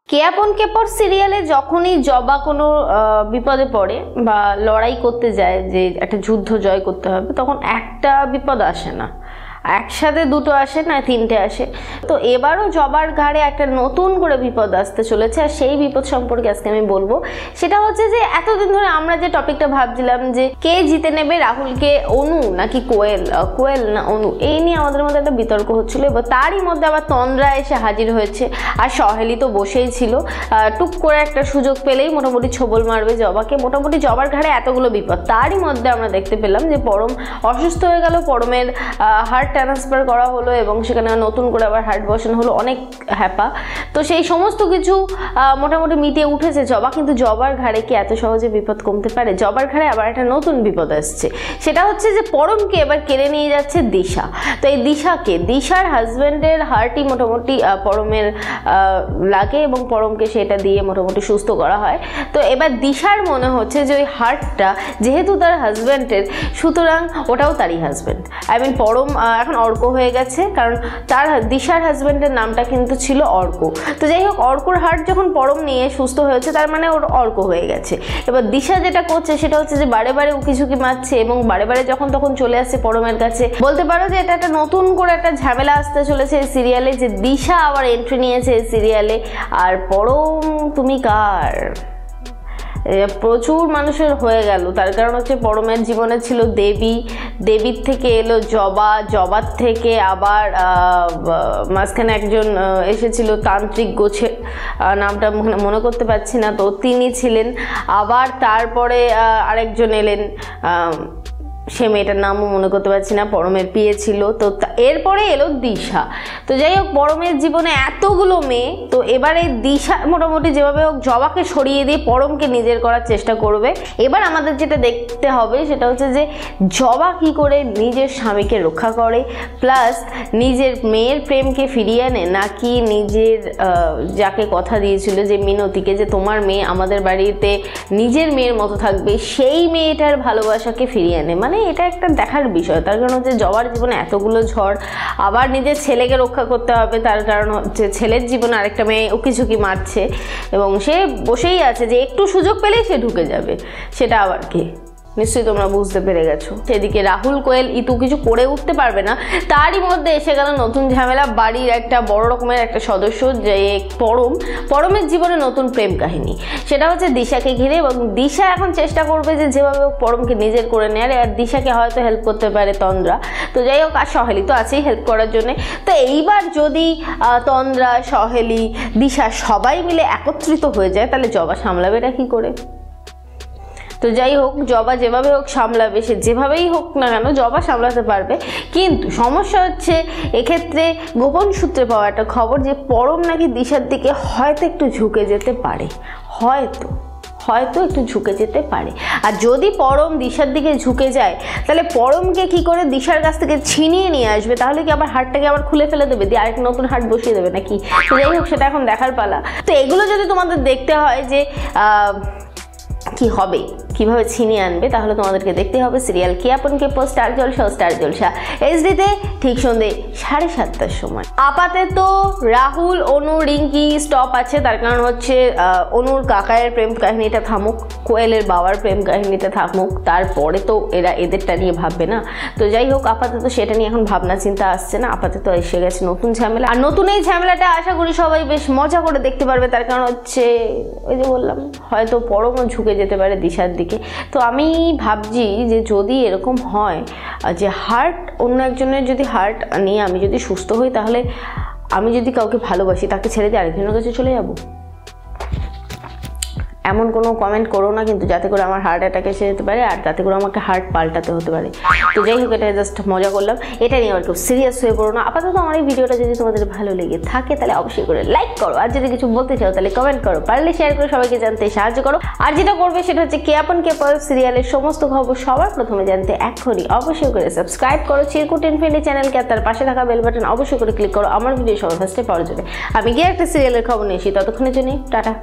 কেয়াপন কেপর সিরিয়ালে যখনই জবা কোনো বিপদে পড়ে বা লড়াই করতে যায় যে একটা যুদ্ধ জয় করতে হবে, তখন একটা বিপদ আসে না, একসাথে দুটো আসে না, তিনটে আসে। তো এবারও জবার ঘাড়ে একটা নতুন করে বিপদ আসতে চলেছে, আর সেই বিপদ সম্পর্কে আজকে আমি বলবো। সেটা হচ্ছে যে এতদিন ধরে আমরা যে টপিকটা ভাবছিলাম যে কে জিতে নেবে, রাহুলকে অনু নাকি কোয়েল না অনু, এই নিয়ে আমাদের মধ্যে একটা বিতর্ক হচ্ছিল। এবার তারই মধ্যে আবার তন্দ্রা এসে হাজির হয়েছে, আর সহেলি তো বসেই ছিল। টুক করে একটা সুযোগ পেলেই মোটামুটি ছোবল মারবে জবাকে। মোটামুটি জবার ঘাড়ে এতগুলো বিপদ, তারই মধ্যে আমরা দেখতে পেলাম যে পরম অসুস্থ হয়ে গেল, পরমের হার্ট ট্রান্সফার করা হলো এবং সেখানে নতুন করে আবার হার্ট বসানো হলো, অনেক হ্যাপা। তো সেই সমস্ত কিছু মোটামুটি মিটিয়ে উঠেছে জবা, কিন্তু জবার ঘাড়ে কি এত সহজে বিপদ কমতে পারে? জবার ঘাড়ে আবার একটা নতুন বিপদ আসছে, সেটা হচ্ছে যে পরমকে এবার কেড়ে নিয়ে যাচ্ছে দিশা। তো এই দিশার হাজব্যান্ডের হার্টই মোটামুটি পরমের লাগে এবং পরমকে সেটা দিয়ে মোটামুটি সুস্থ করা হয়। তো এবার দিশার মনে হচ্ছে যে ওই হার্টটা যেহেতু তার হাজব্যান্ডের, সুতরাং ওটাও তারই হাজব্যান্ড। পরম এখন অর্ক হয়ে গেছে, কারণ তার দিশার হাজব্যান্ডের নামটা কিন্তু ছিল অর্ক। তো যাই হোক, অর্কর হার্ট যখন পরম নিয়ে সুস্থ হয়েছে, তার মানে ওর অর্ক হয়ে গেছে। এবার দিশা যেটা করছে সেটা হচ্ছে যে বারে বারে উকিঝুঁকি মারছে এবং বারে বারে যখন তখন চলে আসছে পরমের কাছে। বলতে পারো যে এটা একটা নতুন করে একটা ঝামেলা আসতে চলেছে এই সিরিয়ালে, যে দিশা আবার এন্ট্রি নিয়েছে এই সিরিয়ালে। আর পরম তুমি কার প্রচুর মানুষের হয়ে গেল, তার কারণ হচ্ছে পরমের জীবনে ছিল দেবীর থেকে এলো জবার থেকে আবার মাঝখানে একজন এসেছিল তান্ত্রিক গোছে, নামটা মনে করতে পারছি না, তো তিনি ছিলেন। আবার তারপরে আরেকজন এলেন, সে মেয়েটার নামও মনে করতে পারছি না, পরমের বিয়ে ছিল। তো এরপরে এলো দিশা। তো যাই হোক, পরমের জীবনে এতগুলো মেয়ে, তো এবারে দিশা মোটামুটি যেভাবে হোক জবাকে সরিয়ে দিয়ে পরমকে নিজের করার চেষ্টা করবে। এবার আমাদের যেটা দেখতে হবে সেটা হচ্ছে যে জবা কি করে নিজের স্বামীকে রক্ষা করে, প্লাস নিজের মেয়ের প্রেমকে ফিরিয়ে আনে, নাকি নিজের যাকে কথা দিয়েছিল যে মিনতিকে, যে তোমার মেয়ে আমাদের বাড়িতে নিজের মেয়ের মতো থাকবে, সেই মেয়েটার ভালোবাসাকে ফিরিয়ে আনে। মানে এটা একটা দেখার বিষয়, তার কারণ হচ্ছে জবার জীবনে এতগুলো ঝড়, আবার নিজের ছেলেকে রক্ষা করতে হবে, তার কারণ হচ্ছে ছেলের জীবনে আরেকটা মেয়ে উকিঝুঁকি মারছে এবং সে বসেই আছে যে একটু সুযোগ পেলেই সে ঢুকে যাবে। সেটা আবার কি নিশ্চয়ই তোমরা বুঝতে পেরে গেছো। সেদিকে রাহুল কোয়েল ইতু কিছু করে উঠতে পারবে না, তারই মধ্যে এসে গেল নতুন ঝামেলা। বাড়ির একটা বড় রকমের একটা সদস্য, যে পরমের জীবনে নতুন প্রেম কাহিনী, সেটা হচ্ছে দিশাকে ঘিরে। এবং দিশা এখন চেষ্টা করবে যে যেভাবে পরমকে নিজের করে নেয়ার, আর দিশাকে হয়তো হেল্প করতে পারে তন্দ্রা। তো যাই হোক, আর সহেলি তো আছেই হেল্প করার জন্য। তো এইবার যদি তন্দ্রা, সহেলি, দিশা সবাই মিলে একত্রিত হয়ে যায়, তাহলে জবা সামলাবে এটা কি করে? তো যাই হোক, জবা যেভাবে হোক সামলাবে, সে যেভাবেই হোক না কেন জবা সামলাতে পারবে। কিন্তু সমস্যা হচ্ছে এক্ষেত্রে গোপন সূত্রে পাওয়া একটা খবর যে পরম নাকি দিশার দিকে হয়তো একটু ঝুঁকে যেতে পারে, হয়তো একটু ঝুঁকে যেতে পারে। আর যদি পরম দিশার দিকে ঝুঁকে যায়, তাহলে পরমকে কি করে দিশার কাছ থেকে ছিনিয়ে নিয়ে আসবে? তাহলে কি আবার হার্টটাকে আবার খুলে ফেলে দেবে, দিয়ে আরেক নতুন হার্ট বসিয়ে দেবে নাকি? যাই হোক, সেটা এখন দেখার পালা। তো এগুলো যদি তোমাদের দেখতে হয় যে কি হবে, কিভাবে ছিনিয়ে আনবে, তাহলে তোমাদেরকে দেখতে হবে সিরিয়াল কেয়াপন কেপর স্টার জলসা এইচডিতে ঠিক সন্ধ্যে 7:30টার সময়। আপাতত রাহুল, অনু, রিঙ্কি স্টপ আছে, তার কারণ হচ্ছে অনুর কাকায়ের প্রেম কাহিনীটা থামুক, কোয়েলের বাবার প্রেম কাহিনীটা থামুক, তারপরে তো এরা এদেরটা নিয়ে ভাববে না। তো যাই হোক, আপাতত সেটা নিয়ে এখন ভাবনা চিন্তা আসছে না, আপাতত এসে গেছে নতুন ঝামেলা। আর নতুন এই ঝামেলাটা আশা করি সবাই বেশ মজা করে দেখতে পারবে, তার কারণ হচ্ছে ওই যে বললাম, হয়তো পরমও ঝুঁকে যেতে পারে দিশার দিকে। তো আমি ভাবছি যে যদি এরকম হয় যে হার্ট, অন্য একজনের যদি হার্ট নিয়ে আমি যদি সুস্থ হই, তাহলে আমি যদি কাউকে ভালোবাসি, তাকে ছেড়ে দিয়ে আরেকজনের কাছে চলে যাব? এমন কোনো কমেন্ট করো না কিন্তু, যাতে করে আমার হার্ট অ্যাটাক এসে যেতে পারে আর তাতে করে আমাকে হার্ট পাল্টাতে হতে পারে। তো যাই হোক, এটা জাস্ট মজা করলাম, এটা নিয়ে আর কেউ সিরিয়াস হয়ে পড়ো না। আপাতত আমার এই ভিডিওটা যদি তোমাদের ভালো লেগে থাকে, তাহলে অবশ্যই করে লাইক করো, আর যদি কিছু বলতে চাও তাহলে কমেন্ট করো, পারলে শেয়ার করে সবাইকে জানতে সাহায্য করো। আর যেটা করবে সেটা হচ্ছে কেয়াপন কেপর সিরিয়ালের সমস্ত খবর সবার প্রথমে জানতে এখনই অবশ্যই করে সাবস্ক্রাইব করো চিরকুট ইনফিনিটি চ্যানেলকে, আর তার পাশে থাকা বেল বাটন অবশ্যই করে ক্লিক করো আমার ভিডিও সবার ফার্স্টে পাওয়ার জন্য। আমি গিয়ে একটা সিরিয়ালের খবর নিয়েছি, ততক্ষণের জন্য টাটা।